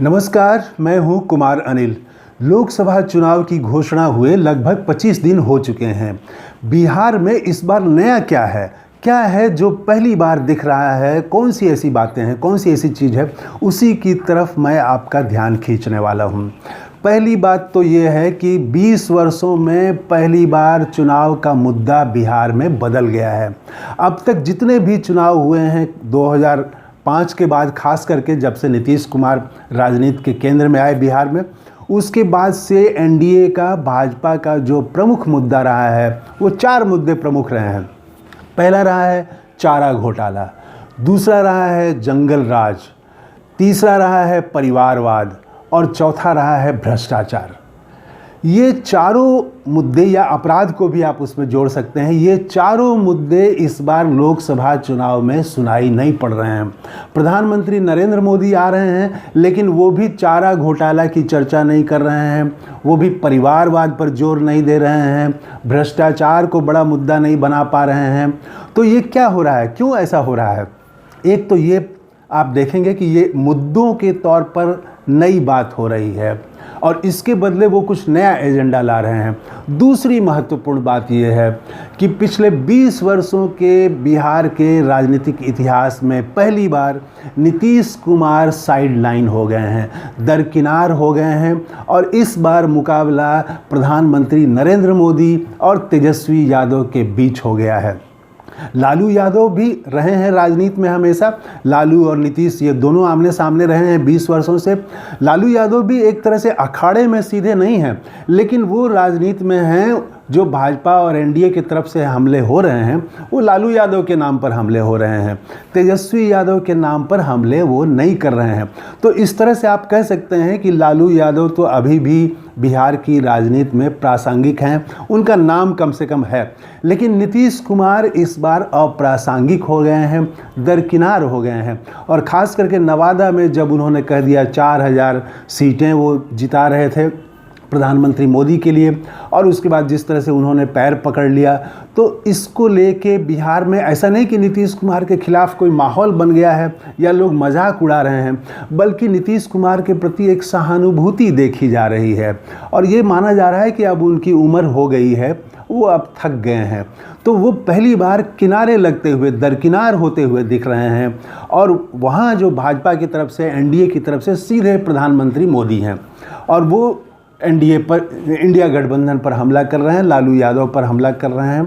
नमस्कार, मैं हूं कुमार अनिल। लोकसभा चुनाव की घोषणा हुए लगभग 25 दिन हो चुके हैं। बिहार में इस बार नया क्या है? क्या है जो पहली बार दिख रहा है? कौन सी ऐसी बातें हैं, कौन सी ऐसी चीज़ है, उसी की तरफ मैं आपका ध्यान खींचने वाला हूं। पहली बात तो ये है कि 20 वर्षों में पहली बार चुनाव का मुद्दा बिहार में बदल गया है। अब तक जितने भी चुनाव हुए हैं 2005 के बाद, खास करके जब से नीतीश कुमार राजनीति के केंद्र में आए बिहार में, उसके बाद से एनडीए का, भाजपा का जो प्रमुख मुद्दा रहा है वो 4 मुद्दे प्रमुख रहे हैं। पहला रहा है चारा घोटाला, दूसरा रहा है जंगल राज, तीसरा रहा है परिवारवाद और चौथा रहा है भ्रष्टाचार। ये चारों मुद्दे, या अपराध को भी आप उसमें जोड़ सकते हैं, ये चारों मुद्दे इस बार लोकसभा चुनाव में सुनाई नहीं पड़ रहे हैं। प्रधानमंत्री नरेंद्र मोदी आ रहे हैं, लेकिन वो भी चारा घोटाला की चर्चा नहीं कर रहे हैं, वो भी परिवारवाद पर जोर नहीं दे रहे हैं, भ्रष्टाचार को बड़ा मुद्दा नहीं बना पा रहे हैं। तो ये क्या हो रहा है, क्यों ऐसा हो रहा है? एक तो ये आप देखेंगे कि ये मुद्दों के तौर पर नई बात हो रही है और इसके बदले वो कुछ नया एजेंडा ला रहे हैं। दूसरी महत्वपूर्ण बात ये है कि पिछले 20 वर्षों के बिहार के राजनीतिक इतिहास में पहली बार नीतीश कुमार साइडलाइन हो गए हैं, दरकिनार हो गए हैं और इस बार मुकाबला प्रधानमंत्री नरेंद्र मोदी और तेजस्वी यादव के बीच हो गया है। लालू यादव भी रहे हैं राजनीति में हमेशा, लालू और नीतीश ये दोनों आमने सामने रहे हैं 20 वर्षों से। लालू यादव भी एक तरह से अखाड़े में सीधे नहीं हैं, लेकिन वो राजनीति में हैं। जो भाजपा और एनडीए की तरफ से हमले हो रहे हैं वो लालू यादव के नाम पर हमले हो रहे हैं, तेजस्वी यादव के नाम पर हमले वो नहीं कर रहे हैं। तो इस तरह से आप कह सकते हैं कि लालू यादव तो अभी भी बिहार की राजनीति में प्रासंगिक हैं, उनका नाम कम से कम है। लेकिन नीतीश कुमार इस बार अप्रासंगिक हो गए हैं, दरकिनार हो गए हैं। और ख़ास करके नवादा में जब उन्होंने कह दिया 4000 सीटें वो जिता रहे थे प्रधानमंत्री मोदी के लिए, और उसके बाद जिस तरह से उन्होंने पैर पकड़ लिया, तो इसको लेके बिहार में ऐसा नहीं कि नीतीश कुमार के खिलाफ कोई माहौल बन गया है या लोग मजाक उड़ा रहे हैं, बल्कि नीतीश कुमार के प्रति एक सहानुभूति देखी जा रही है और ये माना जा रहा है कि अब उनकी उम्र हो गई है, वो अब थक गए हैं। तो वो पहली बार किनारे लगते हुए, दरकिनार होते हुए दिख रहे हैं और वहाँ जो भाजपा की तरफ से, एनडीए की तरफ से सीधे प्रधानमंत्री मोदी हैं और वो एनडीए पर, इंडिया गठबंधन पर हमला कर रहे हैं, लालू यादव पर हमला कर रहे हैं।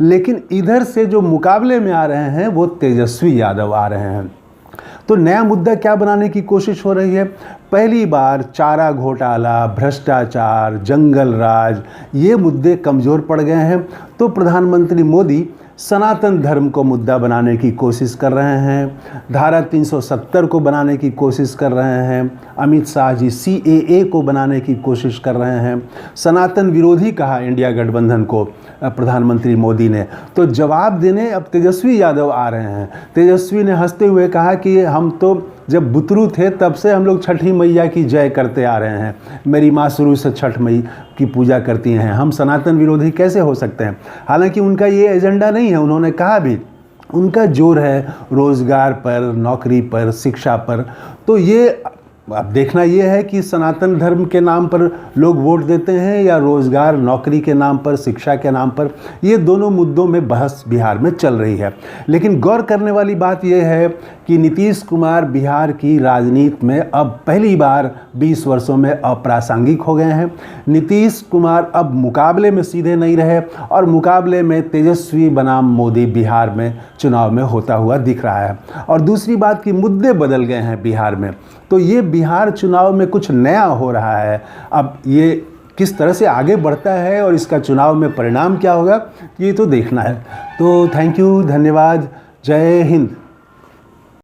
लेकिन इधर से जो मुकाबले में आ रहे हैं वो तेजस्वी यादव आ रहे हैं। तो नया मुद्दा क्या बनाने की कोशिश हो रही है? पहली बार चारा घोटाला, भ्रष्टाचार, जंगल राज, ये मुद्दे कमज़ोर पड़ गए हैं। तो प्रधानमंत्री मोदी सनातन धर्म को मुद्दा बनाने की कोशिश कर रहे हैं, धारा 370 को बनाने की कोशिश कर रहे हैं, अमित शाह जी CAA को बनाने की कोशिश कर रहे हैं। सनातन विरोधी कहा इंडिया गठबंधन को प्रधानमंत्री मोदी ने। तो जवाब देने अब तेजस्वी यादव आ रहे हैं। तेजस्वी ने हंसते हुए कहा कि हम तो जब बुतरू थे तब से हम लोग छठी मैया की जय करते आ रहे हैं, मेरी माँ शुरू से छठ मई की पूजा करती हैं, हम सनातन विरोधी कैसे हो सकते हैं? हालांकि उनका ये एजेंडा नहीं है। उन्होंने कहा भी उनका जोर है रोज़गार पर, नौकरी पर, शिक्षा पर। तो ये अब देखना ये है कि सनातन धर्म के नाम पर लोग वोट देते हैं या रोज़गार, नौकरी के नाम पर, शिक्षा के नाम पर। ये दोनों मुद्दों में बहस बिहार में चल रही है। लेकिन गौर करने वाली बात यह है कि नीतीश कुमार बिहार की राजनीति में अब पहली बार 20 वर्षों में अप्रासंगिक हो गए हैं। नीतीश कुमार अब मुकाबले में सीधे नहीं रहे और मुकाबले में तेजस्वी बनाम मोदी बिहार में चुनाव में होता हुआ दिख रहा है। और दूसरी बात कि मुद्दे बदल गए हैं बिहार में। तो ये बिहार चुनाव में कुछ नया हो रहा है। अब ये किस तरह से आगे बढ़ता है और इसका चुनाव में परिणाम क्या होगा, ये तो देखना है। तो थैंक यू, धन्यवाद, जय हिंद।